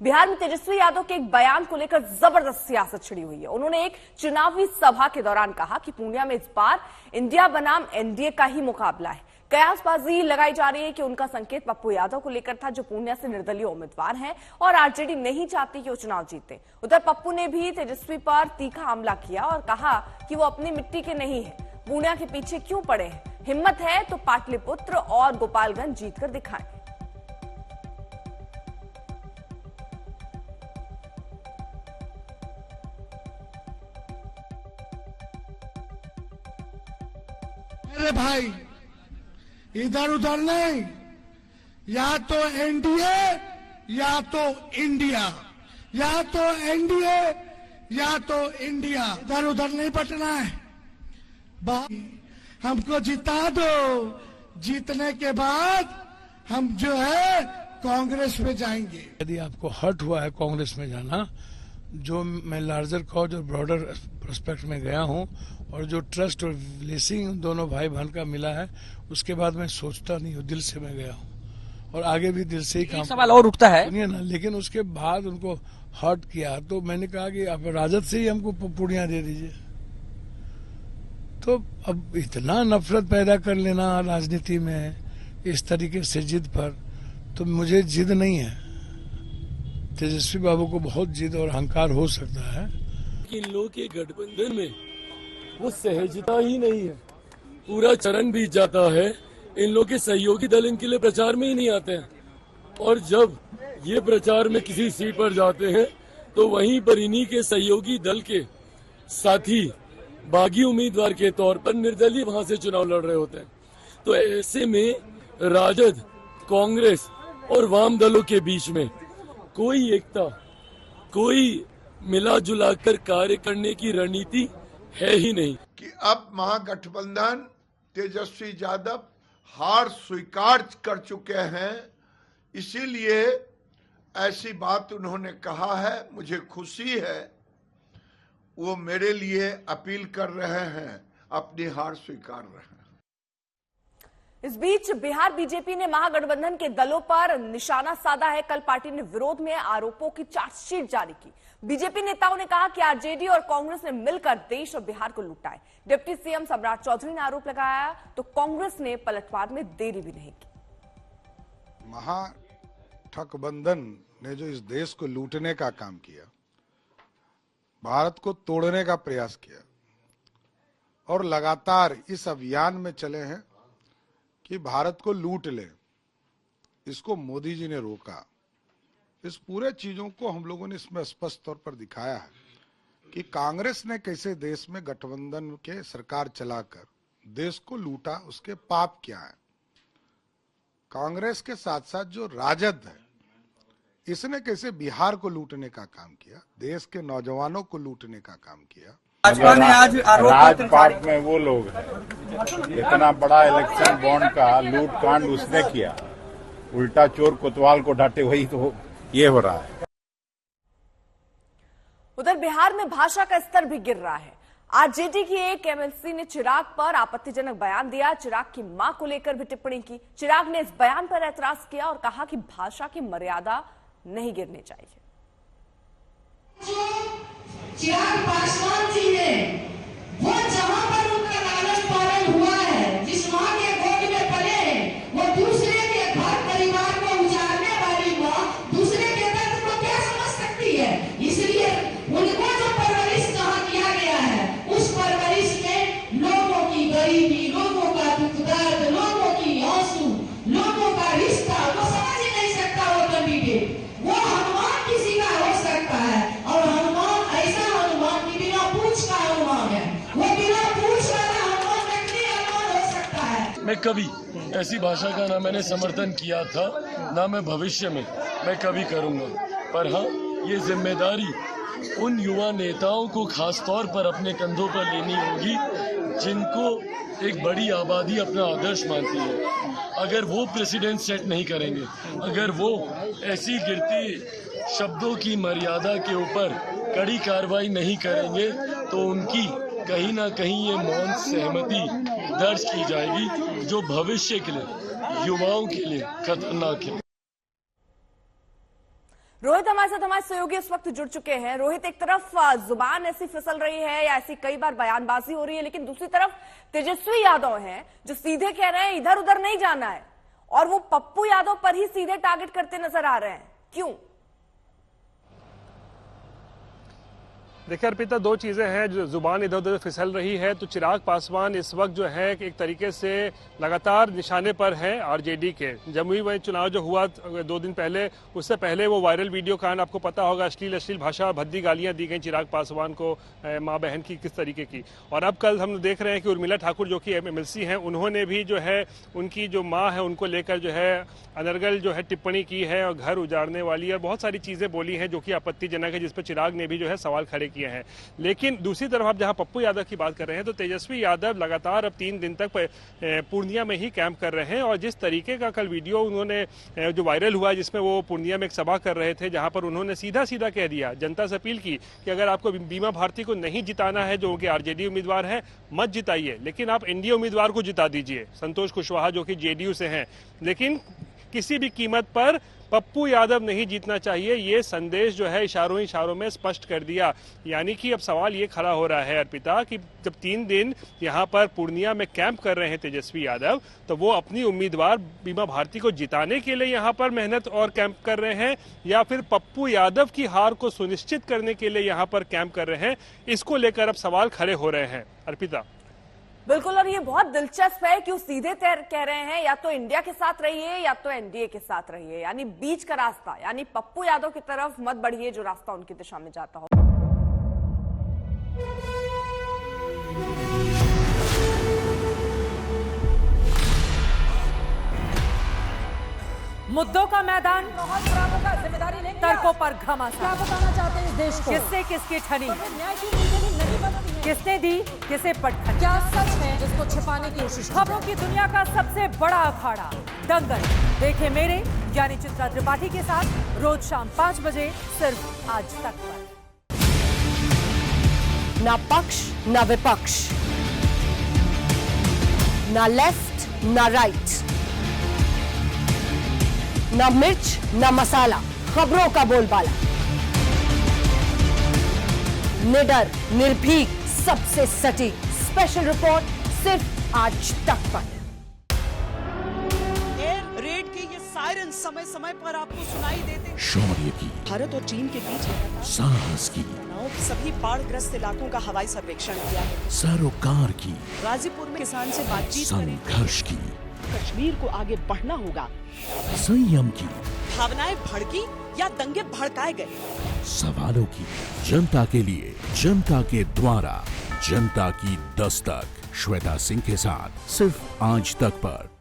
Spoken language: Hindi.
बिहार में तेजस्वी यादव के एक बयान को लेकर जबरदस्त सियासत छिड़ी हुई है। उन्होंने एक चुनावी सभा के दौरान कहा कि पूर्णिया में इस बार इंडिया बनाम एनडीए का ही मुकाबला है। कयासबाजी लगाई जा रही है कि उनका संकेत पप्पू यादव को लेकर था, जो पूर्णिया से निर्दलीय उम्मीदवार हैं और आरजेडी नहीं चाहती कि वो चुनाव जीते। उधर पप्पू ने भी तेजस्वी पर तीखा हमला किया और कहा कि वो अपनी मिट्टी के नहीं है, पूर्णिया के पीछे क्यों पड़े हैं, हिम्मत है तो पाटलिपुत्र और गोपालगंज जीतकर दिखाएं। मेरे भाई इधर उधर नहीं, या तो एनडीए या तो इंडिया, या तो एनडीए या तो इंडिया, इधर उधर नहीं बटना है। हमको जिता दो, जीतने के बाद हम जो है कांग्रेस में जाएंगे। यदि आपको हर्ट हुआ है कांग्रेस में जाना, जो मैं लार्जर कॉज और ब्रॉडर प्रोस्पेक्ट में गया हूं और जो ट्रस्ट और ब्लेसिंग दोनों भाई बहन का मिला है, उसके बाद मैं सोचता नहीं हूँ, दिल से मैं गया हूँ और आगे भी दिल से ही काम। सवाल और उठता है, सुनिए ना, लेकिन उसके बाद उनको हर्ट किया तो मैंने कहा कि आप राजद से ही हमको पूर्णिया दे दीजिए। तो अब इतना नफरत पैदा कर लेना राजनीति में इस तरीके से जिद पर, तो मुझे जिद नहीं है। तेजस्वी बाबू को बहुत जिद और अहंकार हो सकता है। इन लोगों के गठबंधन में वो सहजता ही नहीं है, पूरा चरण बीत जाता है, इन लोगों के सहयोगी दल इनके लिए प्रचार में ही नहीं आते हैं और जब ये प्रचार में किसी सीट पर जाते हैं तो वहीं पर इन्हीं के सहयोगी दल के साथी बागी उम्मीदवार के तौर पर निर्दलीय वहां से चुनाव लड़ रहे होते हैं। तो ऐसे में राजद, कांग्रेस और वाम दलों के बीच में कोई एकता, कोई मिला जुला कर कार्य करने की रणनीति है ही नहीं। कि अब महागठबंधन तेजस्वी यादव हार स्वीकार कर चुके हैं, इसीलिए ऐसी बात उन्होंने कहा है। मुझे खुशी है, वो मेरे लिए अपील कर रहे हैं, अपनी हार स्वीकार रहे हैं। इस बीच बिहार बीजेपी ने महागठबंधन के दलों पर निशाना साधा है। कल पार्टी ने विरोध में आरोपों की चार्जशीट जारी की। बीजेपी नेताओं ने कहा कि आरजेडी और कांग्रेस ने मिलकर देश और बिहार को लूटा है। डिप्टी सीएम सम्राट चौधरी ने आरोप लगाया तो कांग्रेस ने पलटवार में देरी भी नहीं की। महागठबंधन ने जो इस देश को लूटने का काम किया, भारत को तोड़ने का प्रयास किया और लगातार इस अभियान में चले हैं कि भारत को लूट ले, इसको मोदी जी ने रोका। इस पूरे चीजों को हम लोगों ने इसमें स्पष्ट तौर पर दिखाया है कि कांग्रेस ने कैसे देश में गठबंधन के सरकार चलाकर देश को लूटा, उसके पाप क्या है। कांग्रेस के साथ साथ जो राजद है, इसने कैसे बिहार को लूटने का काम किया, देश के नौजवानों को लूटने का काम किया। भाजपा ने आज राजपाट में वो लोग हैं, इतना बड़ा इलेक्शन बॉन्ड का लूट कांड उसने किया, उल्टा चोर कोतवाल को डांटे, वही तो ये हो रहा है। उधर बिहार में भाषा का स्तर भी गिर रहा है। आरजेडी की एक एमएलसी ने चिराग पर आपत्तिजनक बयान दिया, चिराग की मां को लेकर भी टिप्पणी की। चिराग ने इस बयान पर ऐतराज किया और कहा कि भाषा की मर्यादा नहीं गिरनी चाहिए। चिराग पासवान जी ने वो जहां पर उनका लालन पालन हुआ है, जिस मां के गोद में पले हैं, वो दूसरे के घर परिवार को उजाड़ने वाली मां दूसरे के दर्द को क्या समझ सकती है। इसलिए उनको जो परवरिश जहां किया गया है, उस परवरिश में लोगों की गरीबी, लोगों का दुख दर्द, लोगों की आंसू, लोगों का रिश्ता वो समझ ही नहीं सकता। वो कैंडिडेट वो हनुमान किसी का हो सकता है और हनुमान ऐसा हनुमान की बिना पूछ का हनुमान है, वो बिना पूछ वाला हनुमान नकली हनुमान हो सकता है। मैं कभी ऐसी भाषा का ना मैंने समर्थन किया था, ना मैं भविष्य में मैं कभी करूंगा। पर हाँ, ये जिम्मेदारी उन युवा नेताओं को खास तौर पर अपने कंधों पर लेनी होगी जिनको एक बड़ी आबादी अपना आदर्श मानती है। अगर वो प्रेसिडेंट सेट नहीं करेंगे, अगर वो ऐसी गिरती शब्दों की मर्यादा के ऊपर कड़ी कार्रवाई नहीं करेंगे, तो उनकी कहीं ना कहीं ये मौन सहमति दर्ज की जाएगी, जो भविष्य के लिए, युवाओं के लिए खतरनाक है। रोहित हमारे साथ हमारे सहयोगी इस वक्त जुड़ चुके हैं। रोहित, एक तरफ जुबान ऐसी फिसल रही है या ऐसी कई बार बयानबाजी हो रही है, लेकिन दूसरी तरफ तेजस्वी यादव हैं जो सीधे कह रहे हैं इधर उधर नहीं जाना है, और वो पप्पू यादव पर ही सीधे टारगेट करते नजर आ रहे हैं। क्यों? देखिए अर्पिता, दो चीज़ें हैं जो जुबान इधर उधर फिसल रही है। तो चिराग पासवान इस वक्त जो है एक तरीके से लगातार निशाने पर हैं आरजेडी के। जमुई में चुनाव जो हुआ 2 दिन पहले, उससे पहले वो वायरल वीडियो कांड आपको पता होगा, अश्लील भाषा, भद्दी गालियां दी गई चिराग पासवान को, माँ बहन की किस तरीके की। और अब कल हम देख रहे हैं कि उर्मिला ठाकुर जो कि MLC हैं, उन्होंने भी जो है उनकी जो माँ है उनको लेकर जो है अनर्गल जो है टिप्पणी की है और घर उजाड़ने वाली और बहुत सारी चीज़ें बोली हैं जो कि आपत्तिजनक है, जिस पर चिराग ने भी जो है सवाल खड़े किए हैं। लेकिन दूसरी तरफ आप जहां पप्पू यादव की बात कर रहे हैं, तो तेजस्वी यादव लगातार अब 3 दिन तक पूर्णिया में ही कैंप कर रहे हैं। और जिस तरीके का कल वीडियो उन्होंने जो वायरल हुआ, जिसमें वो पूर्णिया में एक सभा कर रहे थे, जहां पर उन्होंने सीधा सीधा कह दिया, जनता से अपील की कि अगर आपको बीमा भारती को नहीं जिताना है, जो उनके आरजेडी उम्मीदवार है, मत जिताइए, लेकिन आप एनडीए उम्मीदवार को जिता दीजिए, संतोष कुशवाहा जो कि जेडीयू से हैं, लेकिन किसी भी कीमत पर पप्पू यादव नहीं जीतना चाहिए। ये संदेश जो है इशारों में स्पष्ट कर दिया। यानी कि अब सवाल ये खड़ा हो रहा है अर्पिता कि जब 3 दिन यहाँ पर पूर्णिया में कैंप कर रहे हैं तेजस्वी यादव, तो वो अपनी उम्मीदवार बीमा भारती को जिताने के लिए यहाँ पर मेहनत और कैंप कर रहे हैं, या फिर पप्पू यादव की हार को सुनिश्चित करने के लिए यहाँ पर कैंप कर रहे हैं। इसको लेकर अब सवाल खड़े हो रहे हैं अर्पिता। बिल्कुल, और ये बहुत दिलचस्प है कि वो सीधे कह रहे हैं या तो इंडिया के साथ रहिए या तो एनडीए के साथ रहिए, यानी बीच का रास्ता, यानी पप्पू यादव की तरफ मत बढ़िए, जो रास्ता उनकी दिशा में जाता हो। मुद्दों का मैदान, जिम्मेदारी तर्कों पर घमासान। क्या बताना चाहते हैं इस देश को? किससे किसकी ठनी, किसने दी किसे पटखनी, क्या सच है जिसको छिपाने की कोशिश। खबरों की दुनिया का सबसे बड़ा अखाड़ा दंगल देखे मेरे यानी चित्रा त्रिपाठी के साथ रोज शाम 5 बजे सिर्फ आज तक पर। ना पक्ष ना विपक्ष, ना लेफ्ट ना राइट, ना मिर्च ना मसाला, खबरों का बोलबाला, निडर निर्भीक सबसे सटीक स्पेशल रिपोर्ट सिर्फ आज तक पर। एयर रेड के ये सायरन समय समय पर आपको सुनाई देते हैं। शौर्य की, भारत और चीन के बीच साहस की, सभी बाढ़ग्रस्त इलाकों का हवाई सर्वेक्षण किया है। सरोकार की, गाजीपुर में किसान से बातचीत करें। संघर्ष की, कश्मीर को आगे बढ़ना होगा। संयम की, भावनाएं भड़की या दंगे भड़काए गए। सवालों की, जनता के लिए, जनता के द्वारा, जनता की दस्तक। श्वेता सिंह के साथ सिर्फ आज तक पर।